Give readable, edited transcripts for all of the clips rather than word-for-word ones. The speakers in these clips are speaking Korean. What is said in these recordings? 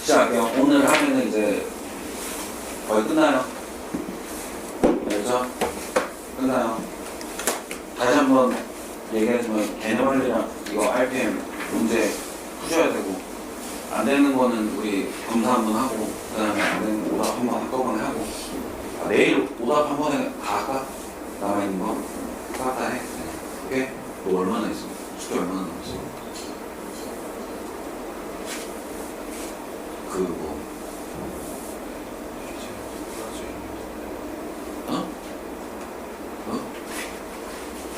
시작할게요. 오늘 하면은 이제 거의 끝나요. 그렇죠? 끝나요. 다시 한번 얘기하지만 개념원리랑 이거 RPM 문제 푸셔야 되고, 안 되는 거는 우리 검사 한번 하고, 그 다음에 안 되는 거 오답 한번 한꺼번에 하고, 내일 오답 한 번에 다 할까? 남아있는 거? 다 해. 오케이? 너 얼마나 있어? 숙제 얼마나 남았어?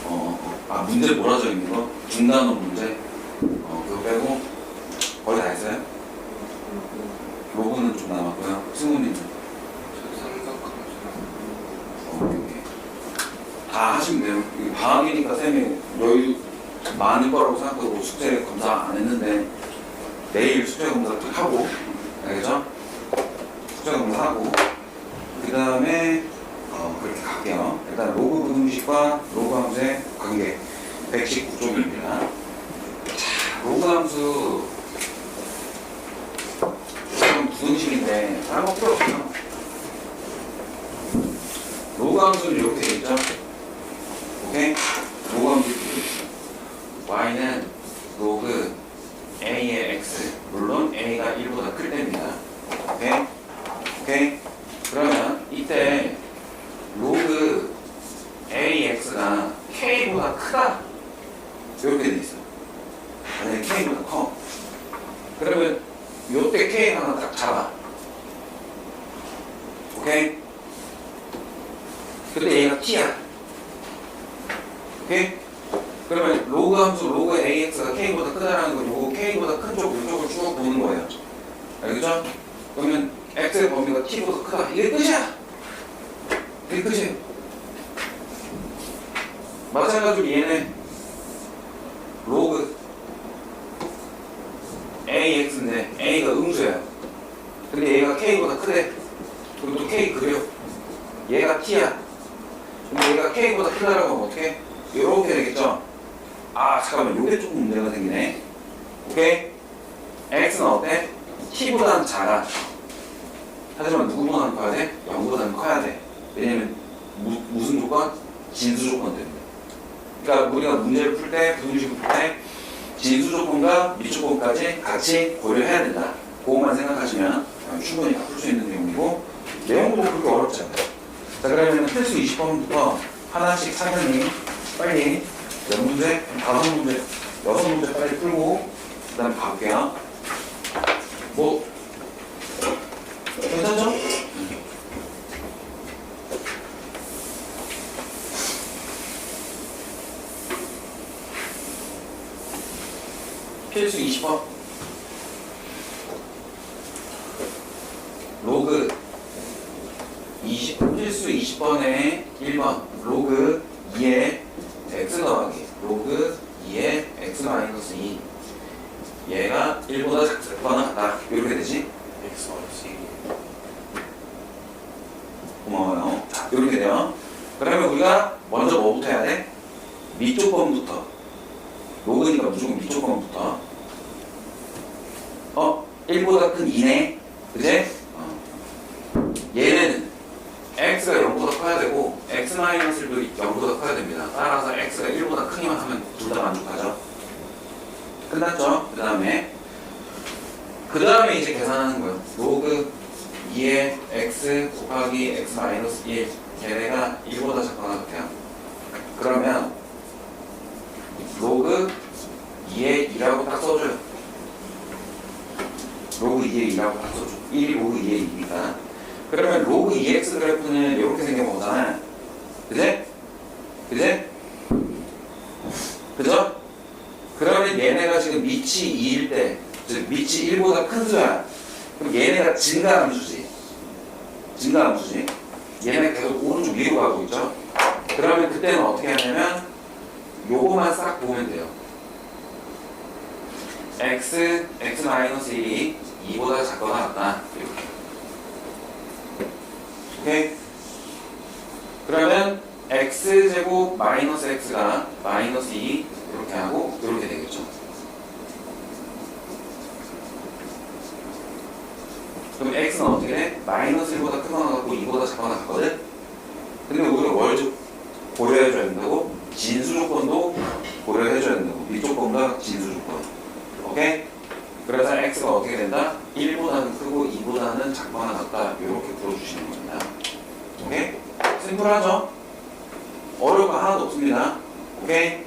뭐 문제 몰아져 있는 거? 중단어 문제? 그거 빼고 거의 다 했어요? 로그는 좀 남았고요. 승훈이는? 다 하시면 돼요. 이게 방학이니까 쌤이 여유 많을 거라고 생각하고 숙제 검사 안 했는데 내일 숙제 검사 하고, 알겠죠? 숙제 검사하고 그 다음에 그렇게 갈게요. 일단 로그 부등식과 로그 함수의 관계 119쪽입니다. 자, 로그 함수 지금 부등식인데 다른 거 필요 없어요. 로그 함수는 이렇게 되어 있죠. 오케이? 로그 함수 이렇게 되어 있어요. y는 로그 a의 x, 물론 a가 1보다 클 때입니다. 오케이? 오케이? 그러면 이때 로그 ax가 k보다 크다, 이렇게 돼 있어요. 만약에 k보다 커, 그러면 요때 k 하나 딱 잡아. 오케이? 그때 얘가 t야. 오케이? 그러면 로그 함수 로그 ax가 k보다 크다라는 건 요거 k보다 큰 쪽, 이쪽을 쭉 보는 거예요. 알겠죠? 그러면 x의 범위가 t보다 크다. 이게 끝이야. 이게 끝이에요. 마찬가지로 얘는 로그 ax인데 a가 음수예요. 근데 얘가 k보다 크대. 그리고 또 k 그래요. 얘가 t야. 근데 얘가 k보다 크다라고 하면 어떻게? 이렇게 되겠죠? 아, 잠깐만, 요게 조금 문제가 생기네. 오케이? x는 어때? t보다는 작아. 하지만 누구보다는 커야 돼? 0보다는 커야 돼. 왜냐면 무슨 조건? 진수 조건 때문에. 그러니까 우리가 문제를 풀 때, 부등식을 풀 때 진수 조건과 미조건까지 같이 고려해야 된다. 그것만 생각하시면 충분히 풀 수 있는 내용이고, 내용도 그렇게 어렵지 않아요. 자, 그러면 필수 20번부터 하나씩 사장님 빨리 몇 문제? 5문제, 6문제 빨리 풀고 그 다음에 가볼게요. 뭐 괜찮죠? 필수 20번 로그 필수 20번에 1번 로그 2의 x 더하기 로그 2의 x 마이너스 2, 얘가 1보다 작거나 같다, 이렇게 되지? x 마이너스 2. 고마워요. 자, 이렇게 돼요. 그러면 우리가 먼저 뭐부터 해야 돼? 밑조건부터. 로그니까 무조건 밑조건부터. 1보다 큰 2네, 그제? 얘는 x가 0보다 커야 되고 x-1도 0보다 커야 됩니다. 따라서 x가 1보다 크기만 하면 둘 다 만족하죠. 끝났죠? 그 다음에 이제 계산하는 거예요. 로그 2의 x 곱하기 x-1, 걔네가 1보다 작거나 같아요. 그러면 로그 2의 2라고 딱 써줘요. 로그 2의 2라고 딱 써줘. 1이 로그 2의 2니까. 그러면 로그 2x 그래프는 이렇게 생긴 거잖아. 그제? 그죠? 그러면 얘네가 지금 밑이 2일 때, 즉 밑이 1보다 큰 수야. 그럼 얘네가 증가함수지. 얘네 계속 오른쪽 위로 가고 있죠. 그러면 그때는 어떻게 하냐면 요거만 싹 보면 돼요. x-1이 2보다 작거나 같다, 이렇게. 오케이? 그러면 x제곱 마이너스 x가 마이너스 2 이렇게 하고 이렇게 되겠죠. x는 어떻게 돼? 마이너스 1보다 크거나 같고 2보다 작거나 같거든? 근데 우리가 뭘 고려해줘야 된다고? 진수 조건도 고려해줘야 된다고. 이 조건과 진수 조건. 오케이? 그래서 x가 어떻게 된다? 1보다는 크고 2보다는 작거나 같다. 이렇게 풀어주시는 겁니다. 오케이? 심플하죠? 어려운 거 하나도 없습니다. 오케이?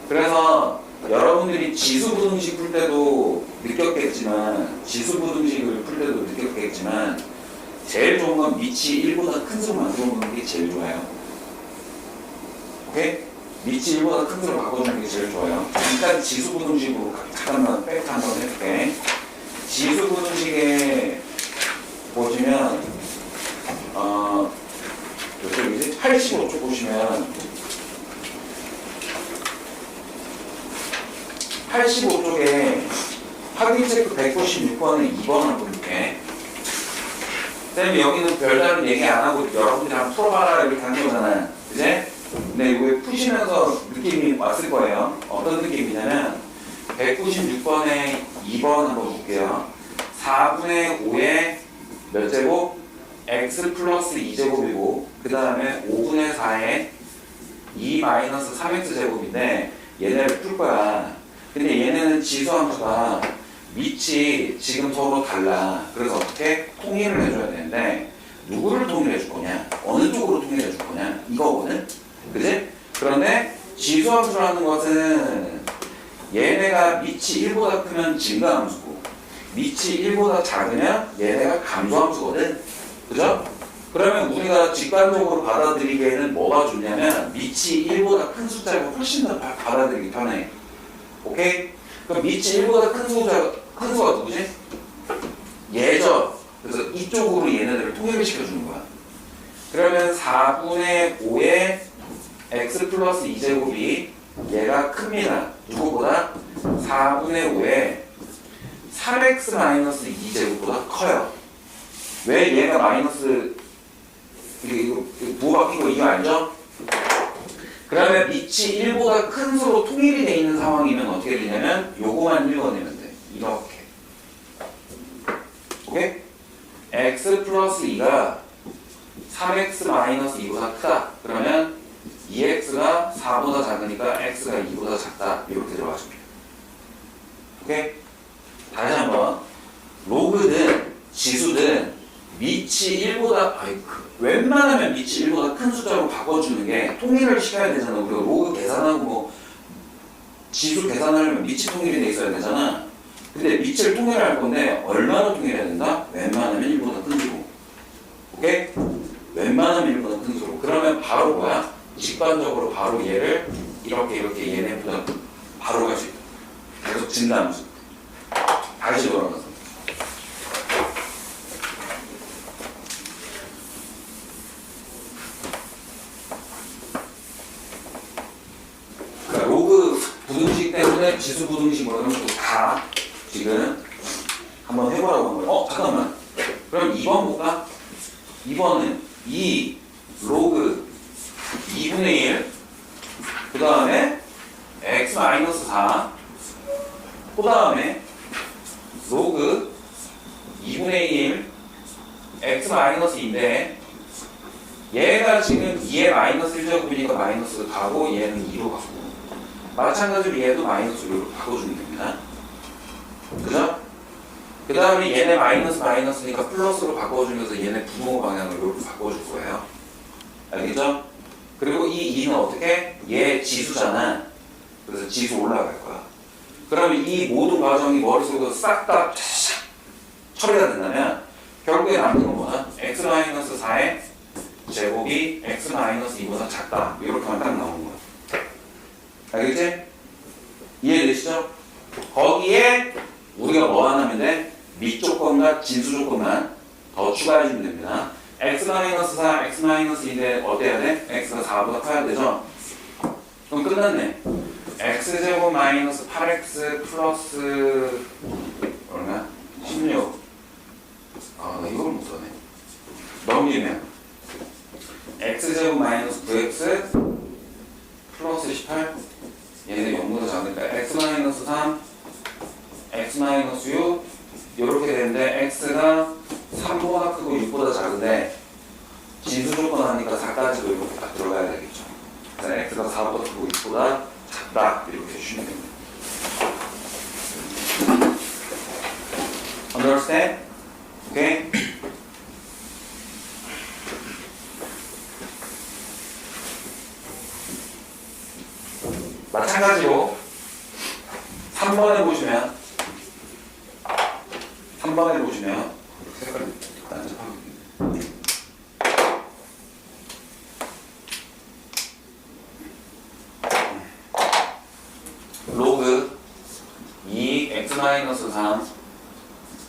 그래서 여러분들이 지수부등식 풀 때도 느꼈겠지만, 지수부등식을 풀 때도 느꼈겠지만, 제일 좋은 건 밑이 1보다 큰 수로 만들어 놓는 게 제일 좋아요. 오케이? 밑이 1보다 큰 수로 바꿔주는 게 제일 좋아요. 일단 지수부등식으로 잠깐만 팩트 한번 해볼게. 지수부등식에 보시면, 이제 85쪽 보시면, 85쪽에 확인 체크 196번에 2번 한번 볼게. 쌤이 여기는 별다른 얘기 안 하고 여러분들이 한번 풀어봐라 이렇게 한 거잖아. 그제? 근데 이거 푸시면서 느낌이 왔을 거예요. 어떤 느낌이냐면 196번에 2번 한번 볼게요. 4분의 5의 몇 제곱? x 플러스 2제곱이고 그 다음에 5분의 4의 2 마이너스 3x 제곱인데 얘네를 풀 거야. 근데 얘네는 지수함수가 밑이 지금 서로 달라. 그래서 어떻게 통일을 해줘야 되는데 누구를 통일해 줄 거냐? 어느 쪽으로 통일해 줄 거냐? 이거거든. 그지? 그런데 지수함수라는 것은 얘네가 밑이 1보다 크면 증가함수고 밑이 1보다 작으면 얘네가 감소함수거든. 그죠? 그러면 우리가 직관적으로 받아들이기에는 뭐가 좋냐면 밑이 1보다 큰 숫자가 훨씬 더 받아들이기 편해. 오케이? 그럼 밑이 1보다 큰 수가 누구지? 얘죠. 그래서 이쪽으로 얘네들을 통일을 시켜주는 거야. 그러면 4분의 5의 x 플러스 2제곱이 얘가 큽니다. 누구보다? 4분의 5의 3x 마이너스 2제곱보다 커요. 왜 얘가 마이너스 이거 부호 바뀐 거 이거 알죠? 그러면 밑이 1보다 큰 수로 통일이 돼 있는 상황이면 어떻게 되냐면 요거만 읽어내면 돼. 이렇게. 오케이? x 플러스 2가 3x 마이너스 2보다 크다. 그러면 2x가 4보다 작으니까 x가 2보다 작다. 이렇게 들어가줍니다. 오케이? 다시 한번. 로그든 지수든 밑이 1보다 웬만하면 밑이 1보다 큰 숫자로 바꿔주는 게 통일을 시켜야 되잖아. 우리가 로그 계산하고 뭐 지수 계산하려면 밑이 통일이 돼 있어야 되잖아. 근데 밑을 통일할 건데 얼마나 통일해야 된다? 웬만하면 1보다 큰 수로. 오케이? 웬만하면 1보다 큰 수로. 그러면 바로 뭐야? 직관적으로 바로 얘를 이렇게 얘네보다 바로 갈 수 있다. 계속 진단함수. 다시 돌아가서. 부등식 때문에 지수 부등식 뭐 이런 것도 다 지금 한번 해보라고 한 거예요. 잠깐만. 그럼 2번 볼까? 2번은 2 로그 2분의 1 그 다음에 x 마이너스 4 그 다음에 로그 2분의 1 x 마이너스 2인데 얘가 지금 2의 마이너스 1제곱이니까 마이너스 가고 얘는 2로 가고 마찬가지로 얘도 마이너스로 바꿔주면 됩니다. 그죠? 그 다음에 얘네 마이너스니까 플러스로 바꿔주면서 얘네 부호 방향으로 이렇게 바꿔줄 거예요. 알겠죠? 그리고 이 2는 어떻게? 얘 지수잖아. 그래서 지수 올라갈 거야. 그러면 이 모든 과정이 머릿속에서 싹 다 처리가 된다면 결국에 남는 건 뭐야? x-4의 제곱이 x-2보다 작다. 이렇게만 딱 나오는 거야. 알겠지? 이해되시죠? 거기에 우리가 뭐 하면 돼? 밑 조건과 진수 조건만 더 추가해주면 됩니다. x-4, x-2인데 어때야 돼? x가 4보다 커야 되죠? 그럼 끝났네. x제곱 마이너스 8x 플러스 얼마? 16. 나 이걸 못 써네. 넘기면 x제곱 마이너스 9x 플러스 18 얘네 0보다 작으니까 x-3 x-6 이렇게 되는데 x가 3 3보다 크고 6보다 작은데 진수 조건 하니까 4까지도 이렇게 딱 들어가야 되겠죠. 그래서 x가 4보다 크고 6보다 작다 이렇게 해주시면 됩니다. Understand? 오케이? 마찬가지로 3번에 보시면 색깔이 난잡하거든요. 로그 2x-3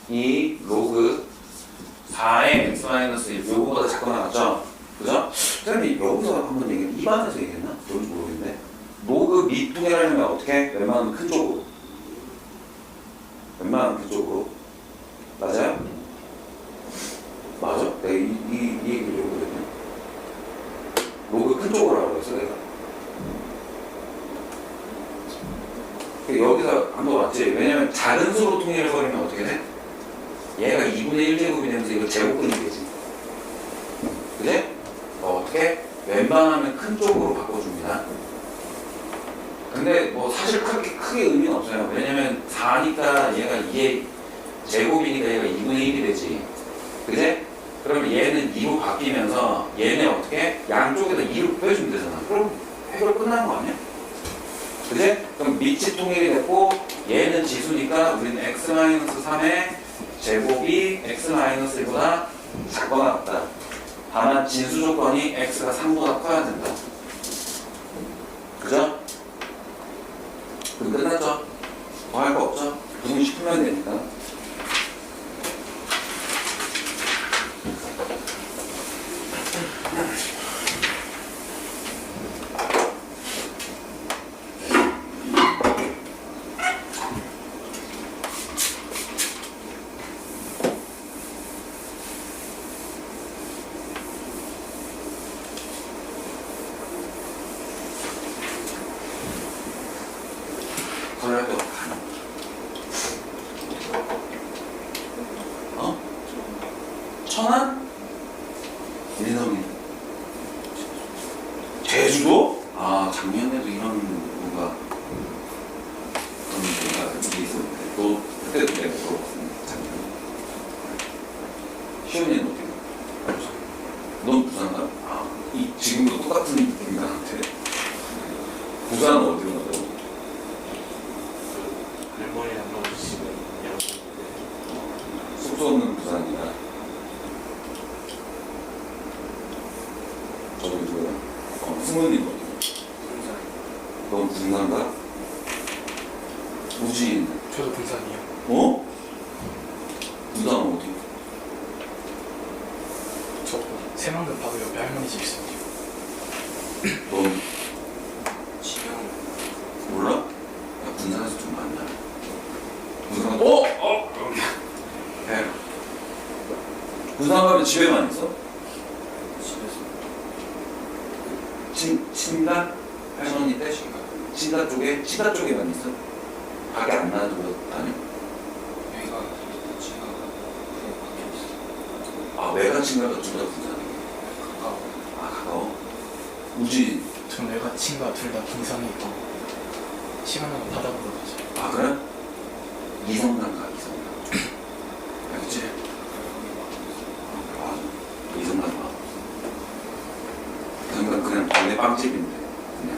이 로그 4의 x-1 요거보다 작거나 같죠? 그죠? 선생님 여기서 한번 얘기했나? 입안에서 얘기했나? 뭔지 모르겠는데 로그 밑둥이를 하려면 어떻게? 웬만하면 큰 쪽으로 맞아요? 맞아? 내가 이 얘기를 여기거든요. 로그 큰 쪽으로 하라고 했어 내가. 여기서 한번 왔지. 왜냐면 작은 수로 통일을 버리면 어떻게 돼? 얘가 2분의 1제곱이 되면서 이거 제곱근이 되지. 그지? 어떻게? 웬만하면 큰 쪽으로 바꿔줍니다. 근데 뭐 사실 크게 의미는 없어요. 왜냐면 4니까 얘가 2의 제곱이니까 얘가 2분의 1이 되지. 그지? 그러면 얘는 2로 바뀌면서 얘네 어떻게? 양쪽에다 2로 곱해주면 되잖아. 그럼 해결 끝나는 거 아니야? 그지? 그럼 밑이 통일이 됐고 얘는 지수니까 우리는 x-3의 제곱이 x-1보다 작거나 같다. 다만 진수 조건이 x가 3보다 커야 된다. 그죠? 그럼 끝났죠? 뭐 할 거 없죠? 부등식 풀면 되니까. 그래도 천안? 민성이 제주도? 아 작년에도 이런 뭔가 그런 게 있었는데 또 그때도 내가 물어봤습니다. 작년에 시연이는 어떻게? 넌 부산가? 아 지금도 똑같은 인간한테 부산은 어디로 가고? 할머니랑 아버지가 숙소는 부산이다. 저기 누구야? 승훈님 어디? 넌 군산가? 우진. 저도 군산이요. 어? 군산 어디? 저 새만금 바로 옆에 할머니 집 있어요. 넌 지명 몰라? 야 군산에서 좀 만나. 군산 네. 군산 가면 집에만 있어? 집에서 친가? 할머니 때? 친가 쪽에? 친가 쪽에만 있어? 밖에 안 놔두고 다녀? 여기가 제가 그 밖에 있어요. 아 외가 친가가 둘 다 군산이야? 가까워. 아 가까워? 우지. 전 외가 친가 둘 다 군산에 있고 시간 나면 바다 보러 가죠. 아 그래? 이성남 가 이성남. 알겠지? 아 이성남 가. 그냥 동네 빵집인데 그냥.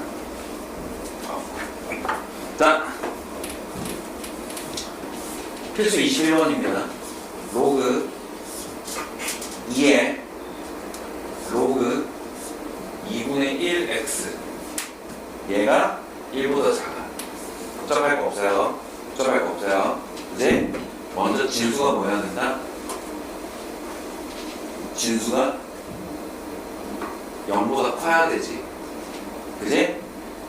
자 필수 21번입니다. 로그 2에 로그 2분의 1x 얘가 1보다 작아. 복잡할 거 없어요. 복잡할 거 없어요. 이제 먼저 진수가 뭐야 된다? 진수가 0보다 커야 되지. 그지?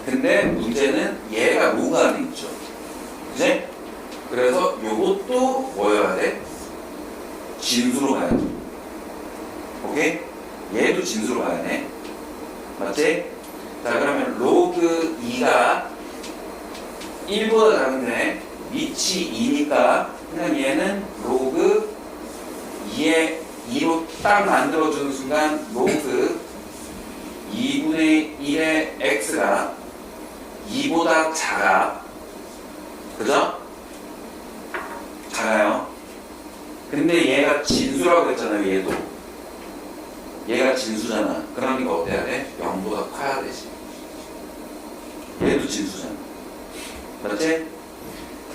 근데 문제는 얘가 로그 안에 있죠. 그지? 그래서 요것도 뭐여야 돼? 진수로 가야 돼. 오케이? 얘도 진수로 가야 돼. 맞지? 자 그러면 로그 2가 1보다 작은데 밑이 2니까 그냥 얘는 로그 2의 2로 딱 만들어주는 순간 로그 2분의 1의 x가 2보다 작아. 그죠? 작아요. 근데 얘가 진수라고 했잖아요. 얘가 진수잖아. 그러니까 어때야 돼? 0보다 커야 되지. 얘도 진수잖아. 맞지?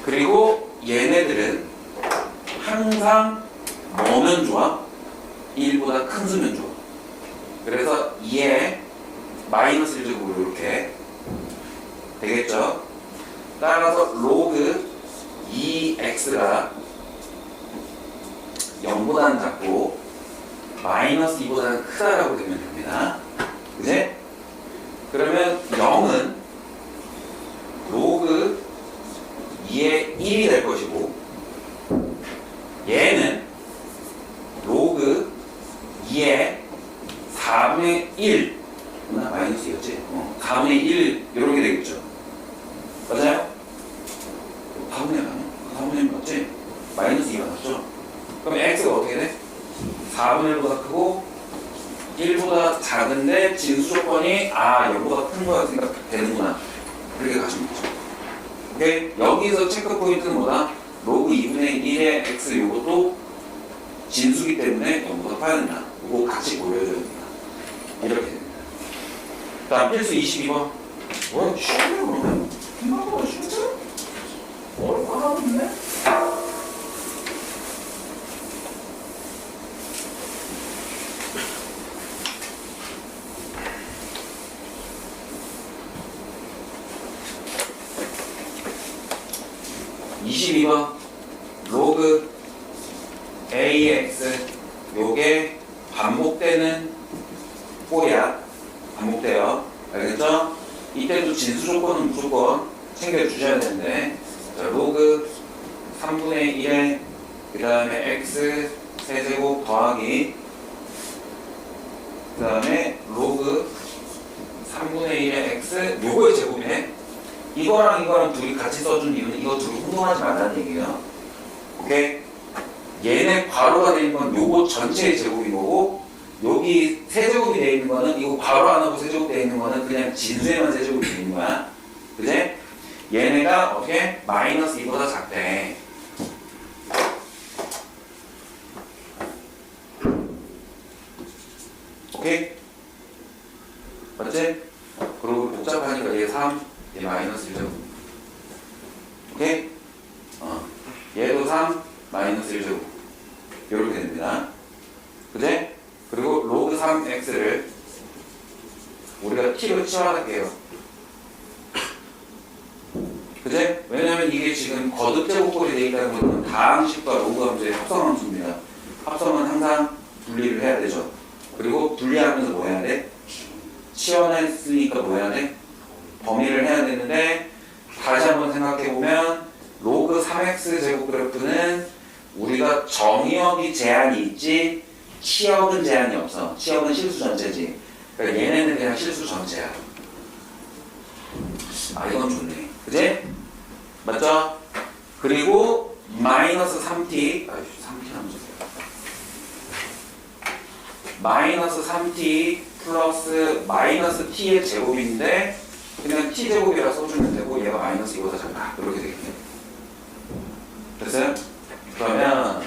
그리고 얘네들은 항상 뭐면 좋아? 1보다 큰 수면 좋아. 그래서 2에 마이너스 1제곱으로 이렇게 되겠죠? 따라서 로그 2x가 0보다는 작고 마이너스 2보다는 크다라고 되면 됩니다. 그지? 그러면 0은 로그 2의 1이 될 것이고 얘는 로그 2의 4분의 1 마이너스 2였지? 4분의 1 이렇게 되겠죠. 맞아요? 4분의 1 아니야? 4분의 1 맞지? 마이너스 2가 났죠? 그럼 x가 어떻게 돼? 4분의 1보다 크고 1보다 작은데 진수 조건이 0보다 큰 거야 생각되는구나. 그렇게 가시면 되죠. 오케이? 여기서 체크 포인트는 뭐다? 로그 2분의 1의 x 요것도 진수기 때문에 0보다 커야 된다. 이거 같이 보여줘야 된다. 이렇게 됩니다. 다음 필수 22번. 뭐야? 쉬운데 그러면? 생각보다 쉽지? 어렵고 하나도 없네? 22번 로그 ax 요게 반복되는 꼴이야. 반복돼요. 알겠죠? 이때도 진수 조건은 무조건 챙겨주셔야 되는데 자, 로그 3분의 1에 그 다음에 x 세제곱 더하기 그 다음에 로그 3분의 1의 x 요거의 제곱이네. 이거랑 이거랑 둘이 같이 써준 이유는 이거 둘이 혼동하지 말라는 얘기예요. 오케이? 얘네 괄호가 되어 있는 건 요거 전체의 제곱인 거고 여기 세제곱이 되어 있는 거는 이거 괄호 안 하고 세제곱 되어 있는 거는 그냥 진수에만 세제곱이 되어 있는 거야. 그지? 얘네가 어떻게? 마이너스 2보다 작대. 오케이? 맞지? 그리고 복잡하니까 얘 3, 얘 마이너스 1제곱. 오케이? 얘도 3, 마이너스 1제곱. 이렇게 됩니다. 그지? 그리고 로그 3x를 우리가 t로 치환할게요. 그지? 왜냐면 이게 지금 거듭 제곱꼴이 되어 있다는 것은 다항식과 로그 함수의 합성함수입니다. 합성은 항상 분리를 해야 되죠. 그리고 분리하면서 뭐 해야 돼? 치환했으니까 뭐 해야 돼? 범위를 해야 되는데 다시 한번 생각해보면 로그 3x 제곱 그래프는 우리가 정의역이 제한이 있지 치역은 제한이 없어. 치역은 실수 전체지. 그러니까 얘네는 그냥 실수 전체야. 이건 좋네. 그지? 맞죠? 그리고 마이너스 3t 3t 하면 마이너스 3t 플러스 마이너스 t의 제곱인데 그냥 t제곱이라 써주면 되고 얘가 마이너스 2보다 작다. 이렇게 되겠네. 됐어요? 그러면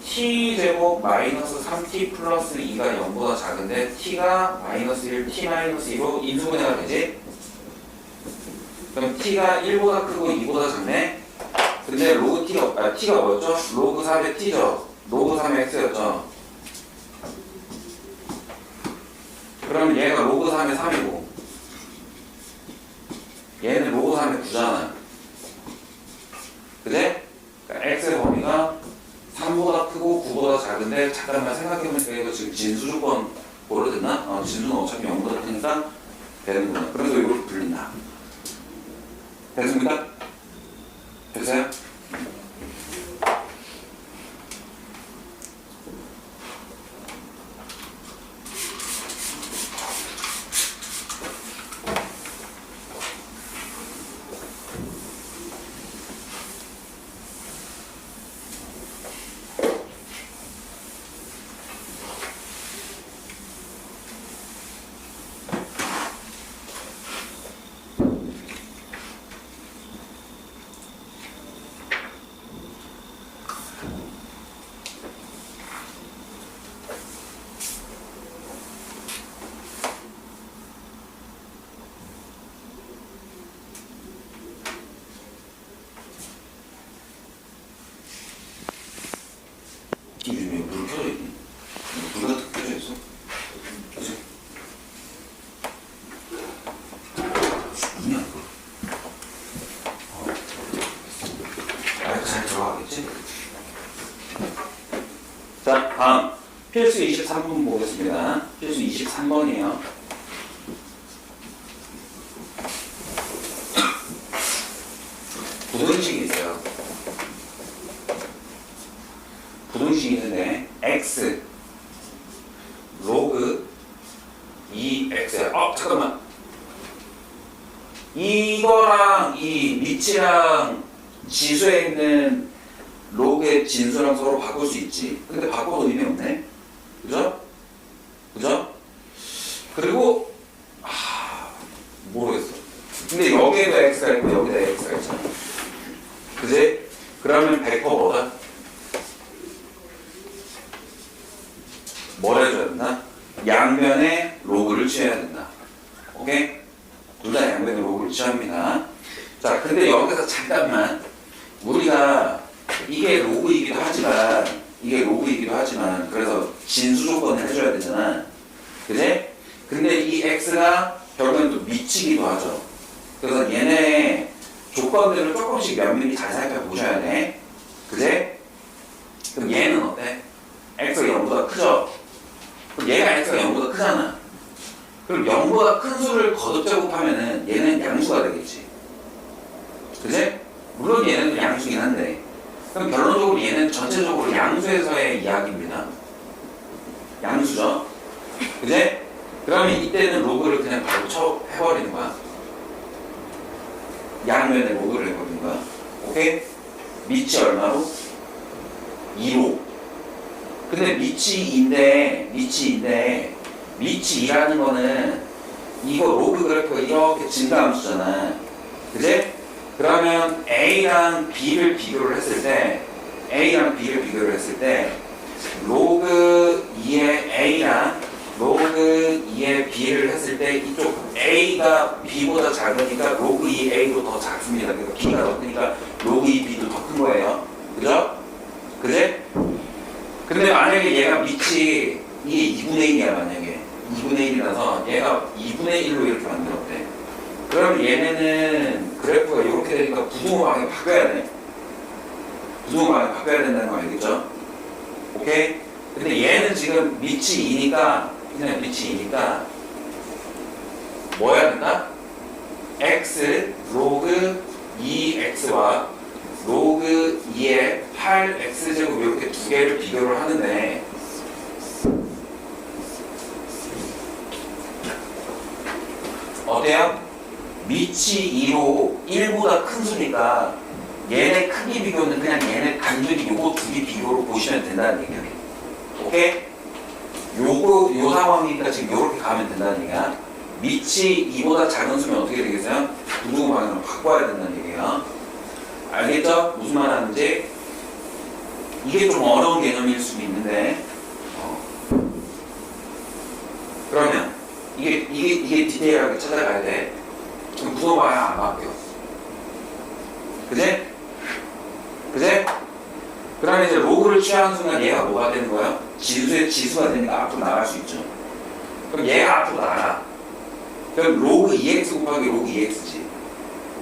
t제곱 마이너스 3t 플러스 2가 0보다 작은데 t가 마이너스 1, t 마이너스 2로 인수분해가 되지? 그럼 t가 1보다 크고 2보다 작네? 근데 로그 t가 뭐였죠? 로그 3의 t죠? 로그 3의 x였죠? 그럼 얘가 로그 3의 3이고 얘는 로그 3의 9잖아. 그래? 그러니까 x의 범위가 3보다 크고 9보다 작은데 잠깐만 생각해보니까 이거 지금 진수 조건 뭐로 됐나? 진수는 어차피 0보다 크니까 되는구나. 그래서 이걸 불린다. 됐습니까? 됐어요? 이 요즘에 불 켜져 있니? 불 같은 거 켜져 있어? 그치? 뭐냐 이거? 아, 잘 들어가겠지? 자, 다음 필수 23번 보겠습니다. 필수 23번이에요. 부등식이 있어요. 부등식이 있는데 x 로그 2x 잠깐만, 이거랑 이 밑이랑 지수에 있는 로그의 진수랑 서로 바꿀 수 있지. 근데 바꿔도 의미 없네. 그죠? 그죠? 그리고 모르겠어. 근데 여기에도 x가 있고 여기다 x가 있잖아. 그지? 그러면 100% 뭐다? 뭘 해줘야 된다? 양변에 로그를 취해야 된다. 오케이? 둘 다 양변에 로그를 취합니다. 자, 근데 여기서 잠깐만, 우리가 이게 로그이기도 하지만 그래서 진수 조건을 해줘야 되잖아. 그지? 근데 이 x가 결국엔 또 미치기도 하죠. 그래서 얘네 조건들을 조금씩 면밀히 잘 살펴보셔야 돼. 그지? 그럼 얘는 어때? x가 0보다 크죠? 그럼 얘가 x가 0보다 크잖아. 그럼 0보다 큰 수를 거듭제곱하면은 얘는 양수가 되겠지. 그지? 물론 얘는 양수긴 한데, 그럼 결론적으로 얘는 전체적으로 양수에서의 이야기입니다. 양수죠? 그지? 그러면 이때는 로그를 그냥 바로 해버리는 거야. 양면에 로그를 해버리는 거야. 오케이? 밑이 얼마로? 2로. 근데 밑이 2라는 거는 이거 로그 그래프가 이렇게 증가함수잖아. 그지? 그러면 A랑 B를 비교를 했을 때 로그 2의 A랑 로그 2의 B를 했을 때 이쪽 A가 B보다 작으니까 로그 2 A도 더 작습니다. 그러니까 B가 더 크니까 로그 2 B도 더 큰 거예요. 그죠? 그지? 근데 만약에 얘가 밑이 이게 2분의 1이야. 만약에 2분의 1이라서 얘가 2분의 1로 이렇게 만들었대. 그럼 얘네는 그래프가 이렇게 되니까 부등호 방향 바꿔야 돼. 부등호 방향 바꿔야 된다는 거 알겠죠? 오케이? 근데 얘는 지금 밑이 2니까 뭐 해야 된다? x 로그 2x와 로그 2의 8x제곱 이렇게 두 개를 비교를 하는데, 어때요? 밑이 2로 1보다 큰 수니까 얘네 크기 비교는 그냥 얘네 단순히 요거 두 개 비교로 보시면 된다는 얘기야. 오케이? 요 상황이니까 지금 요렇게 가면 된다는 얘기야. 밑이 2보다 작은 수면 어떻게 되겠어요? 부등호 방향을 바꿔야 된다는 얘기야. 알겠죠? 무슨 말 하는지? 이게 좀 어려운 개념일 수도 있는데, 그러면 이게 디테일하게 찾아가야 돼. 그럼 부등호 방향 안 바뀌어. 그지? 그러면 이제 로그를 취하는 순간 얘가 뭐가 되는 거야? 지수가 되니까 앞으로 나갈 수 있죠. 그럼 얘가 앞으로 나가. 그럼 로그 2x 곱하기 로그 2x지.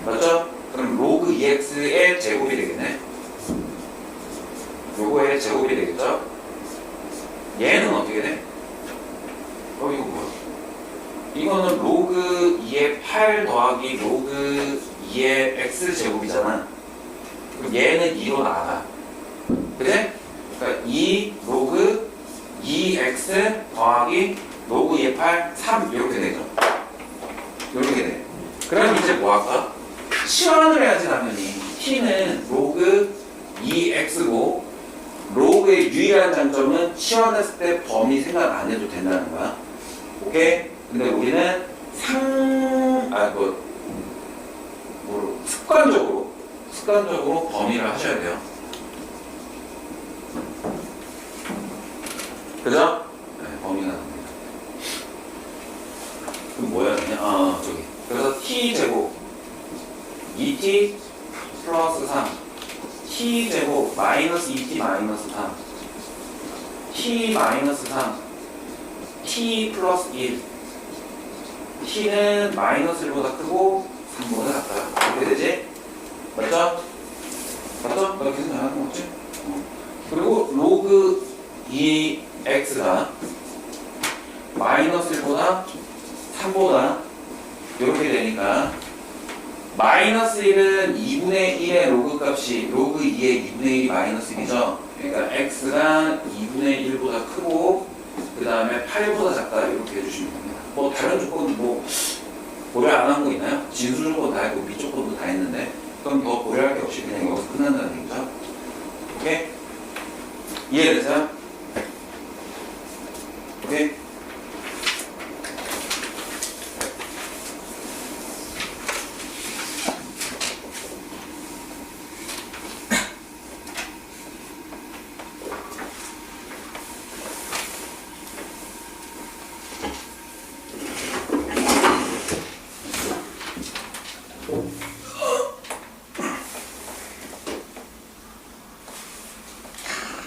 맞죠? 그럼 로그 2x의 제곱이 되겠네. 요거의 제곱이 되겠죠? 얘는 어떻게 돼? 이거 뭐야? 이거는 로그 2의 8 더하기 로그 2의 x제곱이잖아. 그럼 얘는 2로 나가. 그래? 그러니까 2 로그 2x 더하기 로그 2의 8, 3 이렇게 되죠. 이렇게 돼. 그럼 이제 뭐 할까? 치환을 해야지 당연히. t는 로그 2x고 로그의 유일한 장점은 치환했을 때 범위 생각 안 해도 된다는 거야. 오케이? 근데 우리는 습관적으로 범위를 하셔야 돼요. 그죠? 네, 범위가 나옵니다. 그럼 뭐야, 그냥? 저기. 그래서 t제곱 2t 플러스 3 t제곱 마이너스 2t 마이너스 3 t-3 t 플러스 1 t는 마이너스 1보다 크고 3보다 작다. 이렇게 되지? 맞죠? 맞죠? 나 계속 나가는 거 맞지? 그리고 로그 2x가 마이너스 1보다 3보다 이렇게 되니까 마이너스 1은 2분의 1의 로그 값이 로그 2의 2분의 1이 마이너스 1이죠. 그러니까 x가 2분의 1보다 크고 그 다음에 8보다 작다 이렇게 해주시면 됩니다. 뭐 다른 조건 뭐 고려 안 한 거 있나요? 진수 조건 다 했고 미 조건도 다 했는데 그럼 더 고려할 게 없이 그냥 여기서 끝난다는 얘기죠. 오케이? 이해됐어요? 오케이?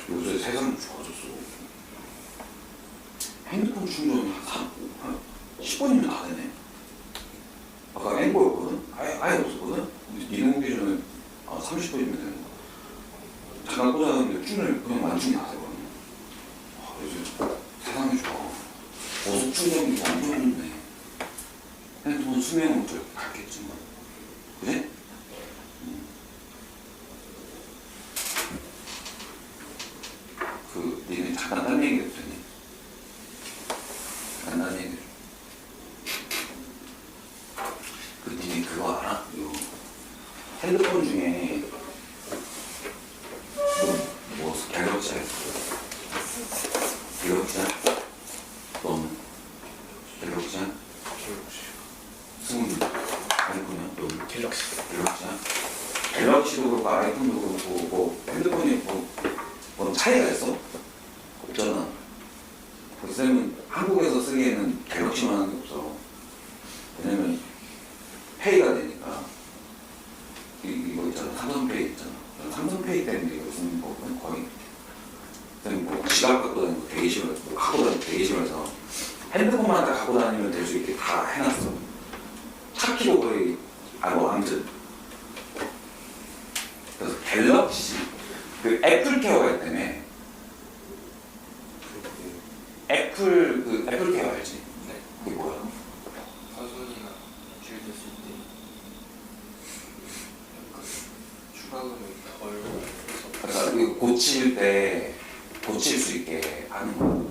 요새 세상이 좋아졌어. 핸드폰 충전이 한 10분이면 다 되네. 아까 앵보였거든? 아예 없었거든? 이동 오기 전에 30분이면 되는 거야. 잠깐 꽂았는데 충전이 그냥 완충이 다 되거든. 요새 세상이 좋아. 고속 충전기 완전 좋네. 핸드폰 수명은 좀 밝겠지만. 그래? 니네 잠깐 딴 얘기 해도 되니? 잠깐 딴 얘기 해줘. 니네 그거 알아? 이거 핸드폰 중에 뭐 갤럭시야? 갤럭시야? 너는? 갤럭시야? 승훈이 아이폰이야? 너는? 갤럭시. 갤럭시야? 갤럭시도 그렇고 아이폰도 그렇고 뭐 핸드폰이 뭐 차이가 있어? 없잖아. 쌤은 한국에서 쓰기에는 갤럭시만 하는 게 없어. 왜냐면 페이가 되니까 이거 있잖아. 삼성페이 있잖아. 삼성페이 때문에 이거 쓰는 거거든 거의. 쌤 뭐 지갑 갖고 다니는 거 되게 싫어해서 뭐 갖고 다니는 거 되게 싫어해서 핸드폰만 다 갖고 다니면 될 수 있게 다 해놨어. 찾기도 거의 아무튼 그래서 갤럭시 그 애플 케어가 있다며. 애플 케어 알지? 네. 그게 뭐야? 파손이나 길됐을 때 추가금을 덜. 그러니까 그 고칠 때 고칠 수 있게 하는 거.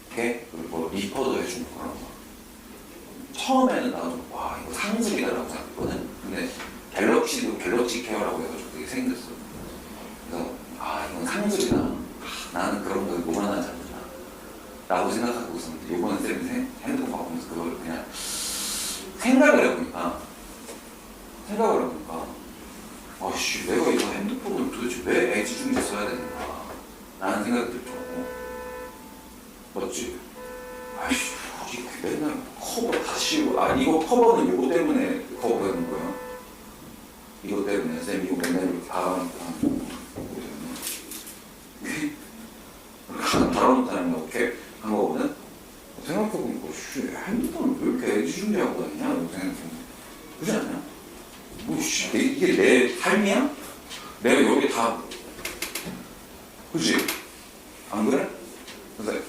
이렇게 뭐 리퍼도 해주는 그런 거. 처음에는 나도 와 이거 상습이다라고 생각했거든. 근데 갤럭시도 갤럭시 케어라고 해가지고 그게 생겼어. 그래서 이건 상습이다. 나는 그런 거에 노란하지 않는다 라고 생각하고 있었는데 이번에 쌤이 핸드폰 바꾸면서 그걸 그냥 생각을 해보니까 아씨 내가 이거 핸드폰을 도대체 왜 애지중지 써야 되는가 라는 생각이 들더라고. 맞지? 아이씨 이게 맨날 커버 다 씌우고 이거 커버는 이거 때문에 커버하는 거야. 이거 때문에 쌤 이거 맨날 이렇게 박아놓고 달아놓다는 이렇게 한 거거든? 생각해보니까 핸드폰을 왜 이렇게 애지중지하고 다니냐? 이렇게 생각해보면 그렇지 않냐? 이게 내 삶이야? 내가 여기 다 그치? 안 그래? 그래서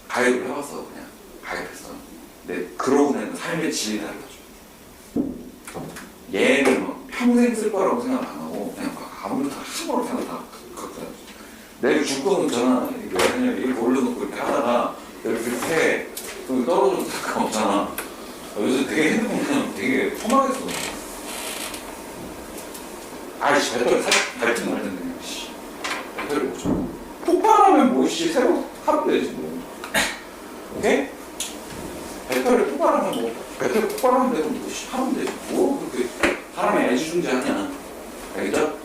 가입을 해봤어. 그냥 가입했어. 근데 그러고 나면 삶의 질이 달라져. 얘는 막 평생 쓸 거라고 생각 안 하고 그냥 막 아무것도 함부로 그냥 다 갖고 다녔어. 내가 줄 거는 없잖아. 이렇게 올려놓고 이렇게 하다가 이렇게 해. 그럼 떨어져도 상관없잖아. 요새 되게 핸드폰 그냥 되게 험하게 써. 아이씨 배터리 살짝 닳든 말든 그냥 배터리 못 줘. 폭발하면 뭐씨 새로 하면 되지 뭐. 오케이? 배터리 폭발하면 뭐 배터리 폭발하면 되고 뭐씨 하면 되지 뭐 그렇게 사람이 애지중지하냐. 알겠죠?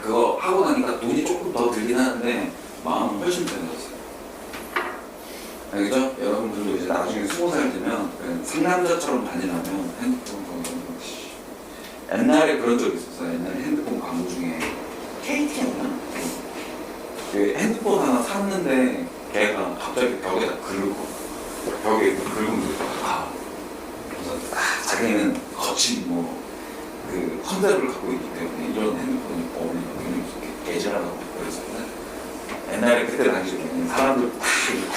그거 하고 나니까 돈이 조금 더 들긴 하는데 마음은 훨씬 편해졌어요. 알겠죠? 여러분들도 이제 나중에 20살 되면 상남자처럼 다니려면 핸드폰 옛날에 그런 적이 있었어요. 옛날에 핸드폰 광고 중에 KT였나? 핸드폰 하나 샀는데 걔가 갑자기 벽에다 긁고 벽에 긁으면 그래서 자기는 거친 그 컨셉을 갖고 있기 때문에 이런 핸드폰이 어울리면 굉장히 개질하다고 그래서 옛날에 그때 당시에는 사람들 다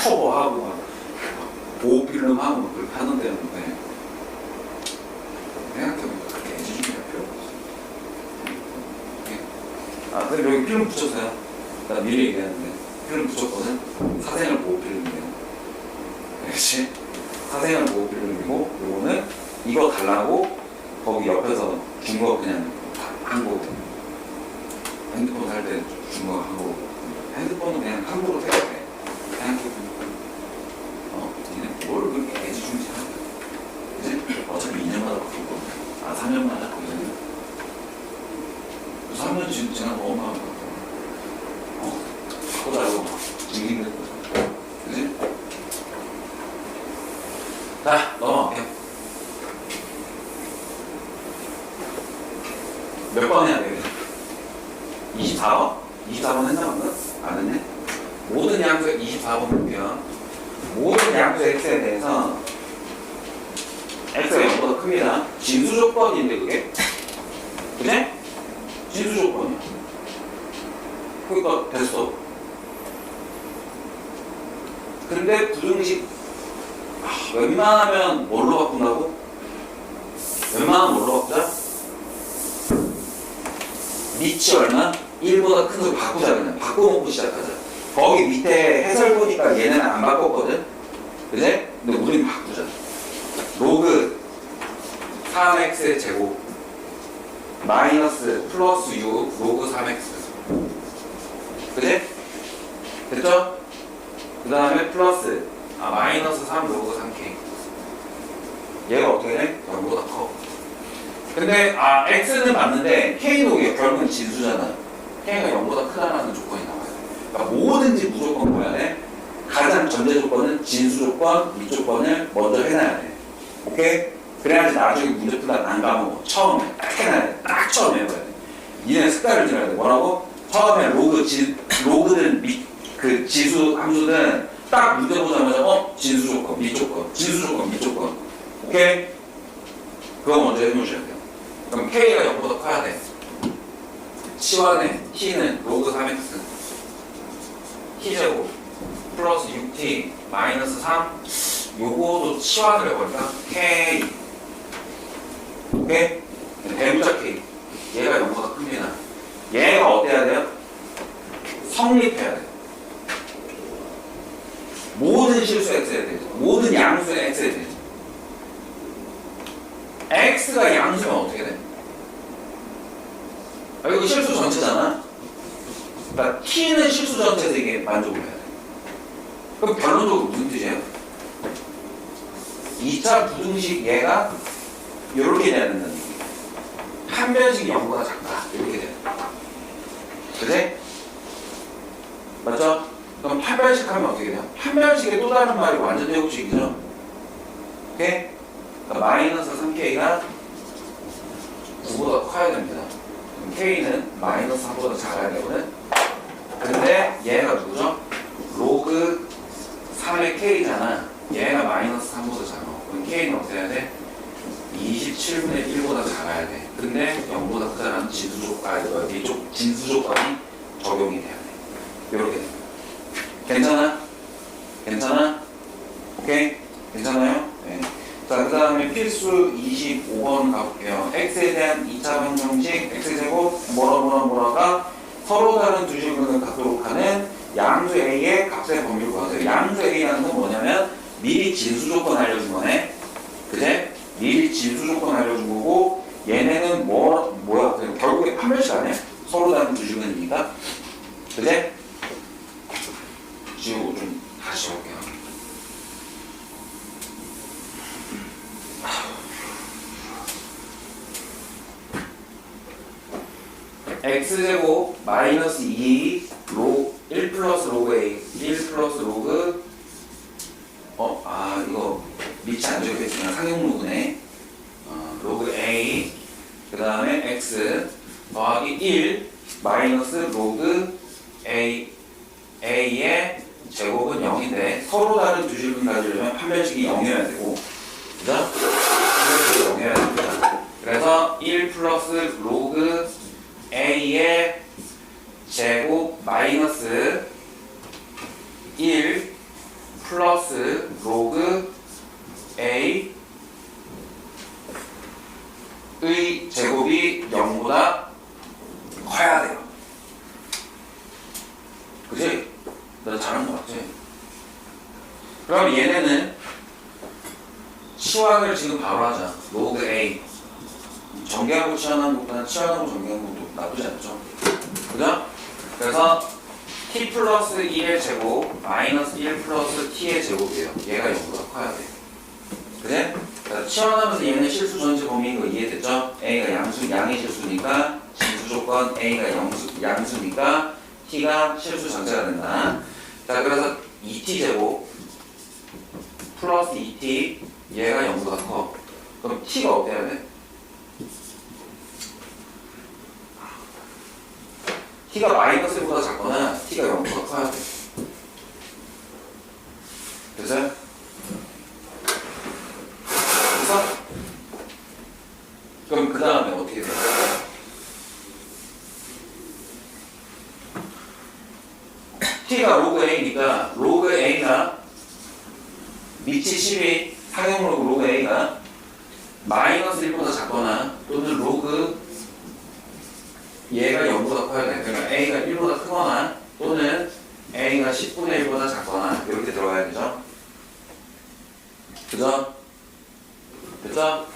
커버하고 막 보호 필름하고 막 그렇게 하는 데였는데 생각해보니까 그렇게 애지중지할 필요가 없어. 근데 여기 필름 붙였어요. 나 미리 얘기했는데 필름 붙였거든. 사생활 보호 필름이에요. 그렇지? 사생활 보호 필름이고 요거는 이거 달라고 거기 옆에서 준 거 그냥 한 거. 핸드폰 살 때 준 거 한 거. 핸드폰은 그냥 함부로 사야 돼. 생각해보니까 니네 뭘 그렇게 애지중지하냐. 그치? 어차피 2년마다 바꿀 거. 3년마다 바꾸잖아. 3년 지나면 엄마가 바꾸자고 막 징징댔거든. 그치? 자, 넘어갈게요. 몇 번 해야 되겠어? 24번? 24번 했나 방금? 안 했네? 모든 양수 24번 볼게요. 모든 양수 x에 대해서 x가 0보다 큽니다. 진수 조건인데 그게? 그치? 진수 조건이야. 그러니까 됐어. 근데 부등식 웬만하면 뭘로 바꾼다고? 웬만하면 뭘로 바꾸자? 밑이 얼마? 1보다 큰 걸 바꾸자. 그냥 바꿔놓고 시작하자. 거기 밑에 해설 보니까 얘는 안 바꿨거든? 그지? 근데 우리는 바꾸자. 로그 3x의 제곱 마이너스 플러스 6 로그 3x. 그지? 됐죠? 그 다음에 플러스 마이너스 3 로그 3k. 얘가 어떻게 돼? 0보다 커. 근데 x는 맞는데 k는 결국은 진수잖아. k가 0보다 크다라는 조건이 나와요. 그러니까 뭐든지 무조건 뭐야 돼? 가장 전제 조건은 진수 조건, 이 조건을 먼저 해놔야 돼. 오케이? 그래야지 나중에 문제 풀다 안 까먹어. 처음에 딱 해놔야 돼. 딱 처음에 해봐야 돼. 니네 습관을 들여야 돼. 뭐라고? 처음에 로그든 그 지수 함수든 딱 문제 보자마자 진수 조건, 미 조건, 진수 조건, 미 조건. 오케이? 그거 먼저 해놓으셔야 돼요. 그럼 K가 0보다 커야 돼. 치환의 T는 로그 3x T제곱 플러스 6T 마이너스 3 요거도 치환을 해볼까? K. 오케이? 대문자 K. 얘가 0보다 큽니다. 얘가 어때야 돼요? 성립해야 돼. 모든 실수 X에 대해서 모든 양수 X에 대해서 X가 양수면 어떻게 돼? 이거 실수 전체잖아? 그러니까 T는 실수 전체에서 이게 만족을 해야 돼. 그럼 결론적으로 무슨 뜻이에요? 2차 부등식 얘가 이렇게 돼야 된다는 얘기예요. 한 변식이 0보다 작다. 이렇게 돼야 돼. 그치? 맞죠? 그럼 판별식 하면 어떻게 돼요? 판별식의 또 다른 말이 완전 제곱식이죠? 오케이? 그러니까 마이너스 3K가 9보다 커야 됩니다. 그럼 K는 마이너스 3보다 작아야 되거든? 근데 얘가 누구죠? 로그 3의 K잖아. 얘가 마이너스 3보다 작아. 그럼 K는 어떻게 해야 돼? 27분의 1보다 작아야 돼. 근데 0보다 크다는 진수 조건, 이쪽 진수 조건이 적용이 돼야 돼. 이렇게 됩니다. 괜찮아? 괜찮아? 오케이? 괜찮아요? 네. 자, 그 다음에 필수 25번 가볼게요. x에 대한 2차 방정식, x제곱, 뭐라가 서로 다른 두 질문을 갖도록 하는 양수 a의 값의 범위를 구하세요. 양수 a라는 건 뭐냐면 미리 진수 조건 알려준 거네. 그제? 미리 진수 조건 알려준 거고 얘네는 뭐야? 결국에 판별식 아니야? 서로 다른 두 질문이니까. 그제? 지우고 좀 다시 볼게요. x제곱 마이너스 2 1 플러스 로그 a 1 플러스 로그 이거 밑이 안 적혀있으면 상용로그네. 로그 a 그 다음에 x 더하기 1 마이너스 로그 a A의 제곱은 0인데 서로 다른 두 실분 가지려면 판별식이 0이어야 되고 그죠? 판별식이 0이어야 됩니다. 그래서 1 플러스 로그 A의 제곱 마이너스 1 플러스 로그 A의 제곱이 0보다 커야 돼요. 그치? 너 잘한 거 맞지? 그럼 얘네는 치환을 지금 바로 하자. 로그 A 전개하고 치환하는 것보다는 치환하고 전개하는 것도 나쁘지 않죠? 그죠? 그래서 t 플러스 1의 제곱 마이너스 1 플러스 t의 제곱이에요. 얘가 0보다 커야 돼. 그래? 그래서 치환하면서 얘는 실수 전체 범위인 거 이해됐죠? A가 양의 실수니까 진수 조건 A가 양수니까 t가 실수 전체가 된다. 자, 그래서 2t 제곱 플러스 2t 얘가 0보다 커. 그럼 t가 어때야 돼? t가 마이너스 1보다 작거나 t가 0보다 커야 돼. 됐어요? 됐어? 그럼 그 다음에 어떻게 돼요? t가 로그 a니까 로그 a가 밑이 12 상형로그 로그 a가 마이너스 1보다 작거나 또는 로그 얘가 0보다 커야 돼. 그러니까 a가 1보다 크거나 또는 a가 10분의 1보다 작거나 이렇게 들어가야 되죠. 그죠? 됐죠?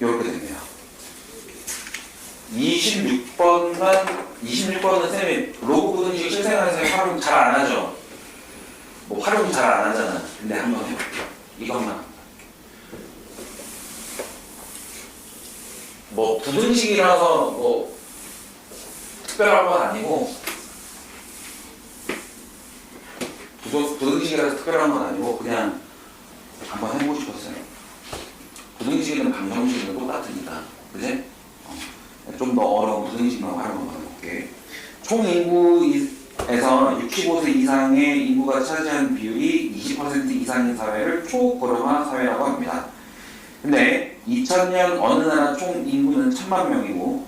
이렇게 됩니다. 26번은 쌤이 로그 부등식 실생활에서 활용 잘 안 하죠. 뭐 활용 잘 안 하잖아. 근데 한번 해볼게요. 이것만. 뭐 부등식이라서 뭐 특별한 건 아니고 부등식이라서 특별한 건 아니고 그냥 한번 해보고 싶었어요. 부등식이든 방정식이든 똑같으니까. 그지? 좀 더 어려운 부등식만 활용을 해볼게. 총 인구에서 65세 이상의 인구가 차지하는 비율이 20% 이상인 사회를 초고령화 사회라고 합니다. 근데 2000년 어느 나라 총 인구는 1000만 명이고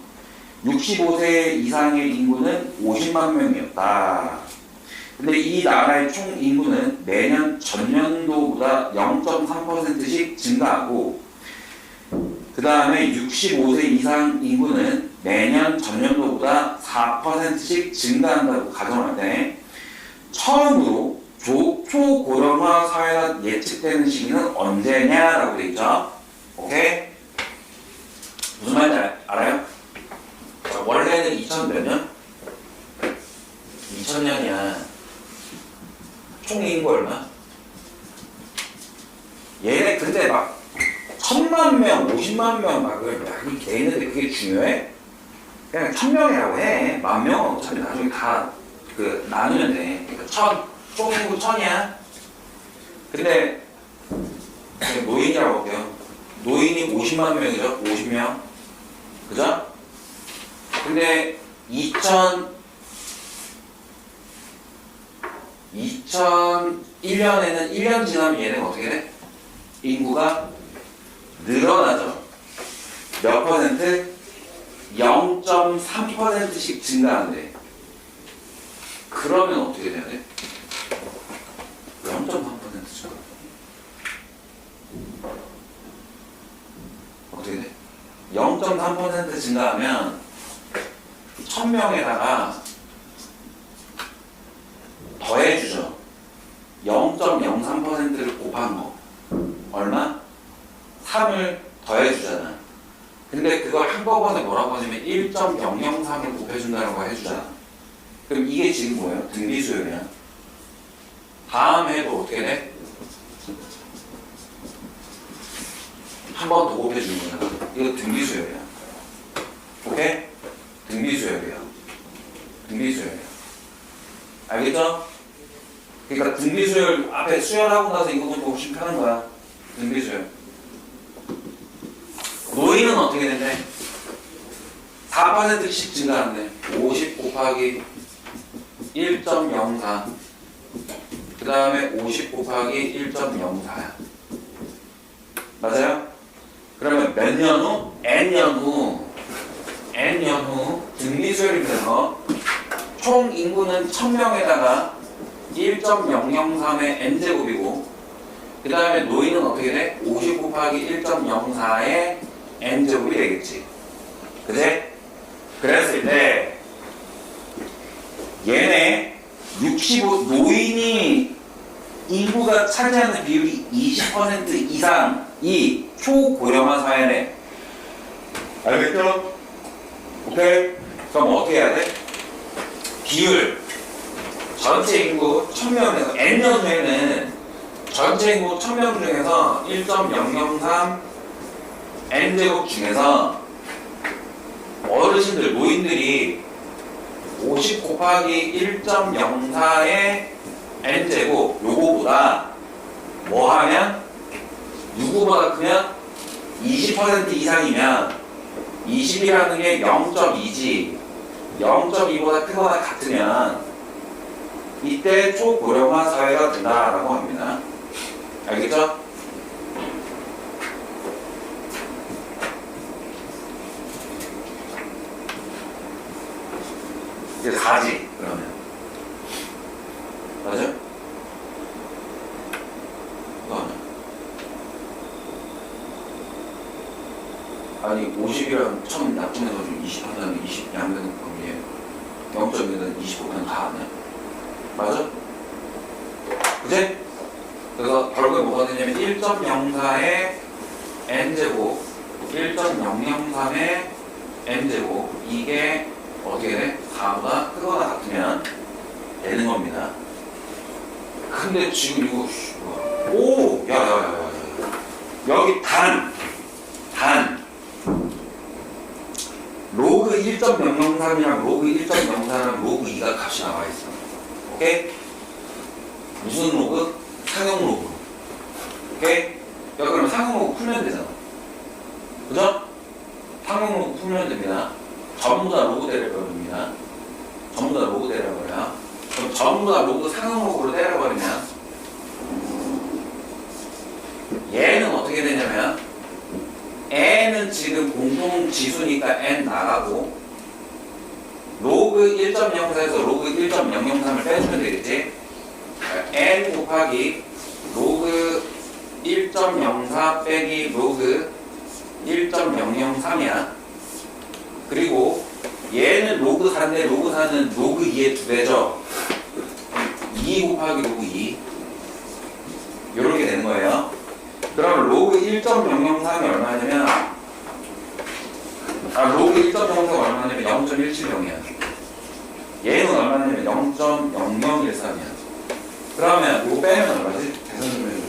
65세 이상의 인구는 50만 명이었다. 근데 이 나라의 총 인구는 매년 전년도보다 0.3%씩 증가하고 그 다음에 65세 이상 인구는 매년 전년도보다 4%씩 증가한다고 가정할 때 처음으로 초고령화 사회가 예측되는 시기는 언제냐라고 되어 있죠. 오케이? 무슨 말인지 알아요? 자, 원래는 2000 몇 년? 2000년이야. 총 인구 얼마? 얘네 근데 막 1000만 명, 50만 명 막 이렇게 돼 있는데 그게 중요해? 그냥 1000명이라고 해. 10,000명 어차피 나중에 다 그 나누면 돼. 그러니까 총 인구 1000이야. 근데 노인이라고 할게요. 노인이 50만 명이죠. 50명. 그죠? 근데 2001년에는 1년 지나면 얘는 어떻게 돼? 인구가 늘어나죠. 몇 퍼센트? 0.3%씩 증가하는데 그러면 어떻게 돼야 돼? 0.3% 증가. 어떻게 돼? 0.3% 증가하면 1000명에다가 더해주죠. 0.03%를 곱한 거. 얼마? 3을 더해주잖아. 근데 그걸 한꺼번에 뭐라고 하냐면 1.003을 곱해준다는 거 해주잖아. 그럼 이게 지금 뭐예요? 등비수열이야. 다음 해도 어떻게 돼? 한 번 더 곱해주는 거잖아. 이거 등비수열이야. 오케이? 등비수열이야. 등비수열이야. 알겠죠? 그러니까 등비수열 앞에 수열하고 나서 이거 보시면 하는 거야. 등비수열. 노인은 어떻게 된대? 4%씩 증가하는데 50 곱하기 곱하기 1.04 그 다음에 50 곱하기 1.04야. 맞아요? 그러면 몇 년 후? n년 후 등비수열이면서 총 인구는 1000명에다가 1.003의 n제곱이고 그 다음에 노인은 어떻게 돼? 50 곱하기 1.04의 n제곱이 되겠지. 그치? 그랬을 때 얘네 65 노인이 인구가 차지하는 비율이 20% 이상이 초고령화 사회네. 알겠죠? 오케이? 그럼 어떻게 해야 돼? 비율 전체 인구 1000명에서 n년 후에는 전체 인구 1000명 중에서 1.003 n제곱 중에서 어르신들, 노인들이 50 곱하기 1.04의 n제곱 요거보다 뭐 하면 누구보다 크면 20% 이상이면 20이라는 게 0.2지 0.2보다 크거나 같으면 이때 초고령화 사회가 된다라고 합니다. 알겠죠? 이제 4지 그러면 맞아? 아니 50이랑 1000 약분해서 20 한다면 20 양변은 범위에 0.1은 25면 다 아니야? 맞아? 그치? 그래서 결국에 뭐가 되냐면 1.04의 n제곱 1.003의 n제곱 이게 어떻게 돼? 4보다 크거나 같으면 되는 겁니다. 근데 지금 이거 오! 야야야야 여기 단 로그 1.003이랑 로그 1.04랑 로그 2가 값이 나와 있어. 오케이? 무슨 로그? 상용 로그. 오케이? 야 그럼 상용 로그 풀면 되잖아. 그죠? 상용 로그 풀면 됩니다. 전부 다 로그 때려버립니다. 전부 다 로그 때려버려요. 그럼 전부 다 로그 상용 로그로 때려버리면 얘는 어떻게 되냐면 n은 지금 공통 지수니까 n 나가고 로그 1.04에서 로그 1.003을 빼주면 되겠지. n 곱하기 로그 1.04 빼기 로그 1.003이야. 그리고 얘는 로그 4인데 로그 4는 로그 2의 2배죠. 2 곱하기 로그 2 요렇게 되는 거예요. 그럼 로그 1.003이 얼마냐면 로그 1.003이 얼마냐면 0.170이야. 얘는 얼마냐면 0.0013이야. 그러면 이거 빼면 얼마지? 계산 좀 해줘.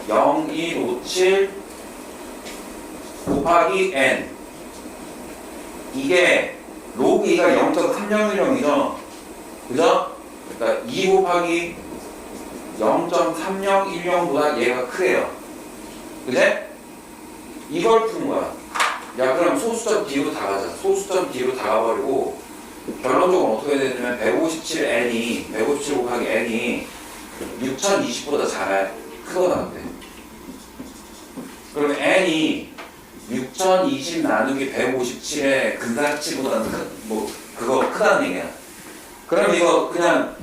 0.0157 곱하기 n 이게 로그 2가 0.3010이죠. 그죠? 그러니까 2 곱하기 0.3010보다 얘가 크대요. 그제? 이걸 푸는 거야. 야 그럼 소수점 D로 다 가자. 소수점 D로 다 가버리고 결론적으로 어떻게 되냐면 157 곱하기 n이 6020보다 크거나 같대. 그러면 n이 6020 나누기 157의 근사치보다는 그거 크다는 얘기야. 그럼 이거 그냥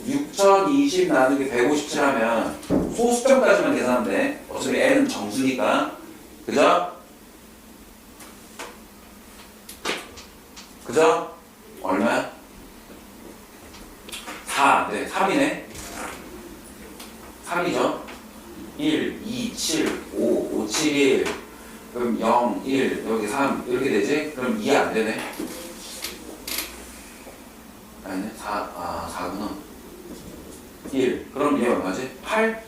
6020 나누기 157 하면 소수점까지만 계산하면 돼. 어차피 n은 정수니까. 그죠? 그죠? 얼마야? 4. 네, 3이네. 3이죠? 1, 2, 7, 5, 5, 7, 1. 그럼 0, 1, 여기 3. 이렇게 되지? 그럼 2 안 되네. 아니네. 4구나. 1. 그럼 얘 얼마지? 8?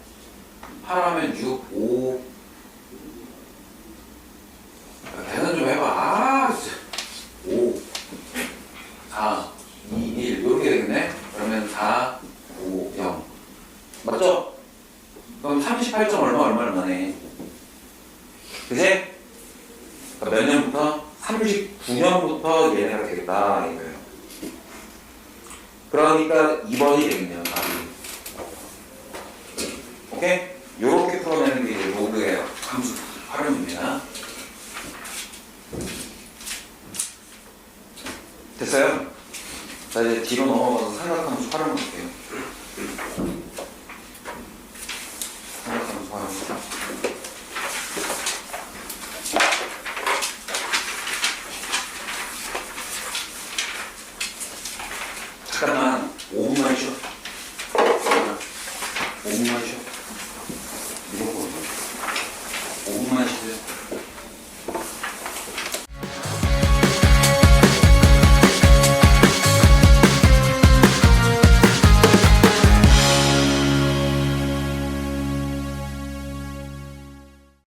8 하면 6, 5. 계산 좀 해봐. 진짜. 5, 4, 2, 1. 이렇게 되겠네? 그러면 4, 5, 0. 맞죠? 그럼 38점 얼마네. 그지? 몇 년부터? 39년부터 얘네가 되겠다 이거예요. 그러니까 2번이 되겠네요. 답이. 오케이? 요렇게 풀어내는 게 이제 로그의 함수 활용입니다. 됐어요? 자 이제 뒤로 넘어가서 삼각함수 활용할게요.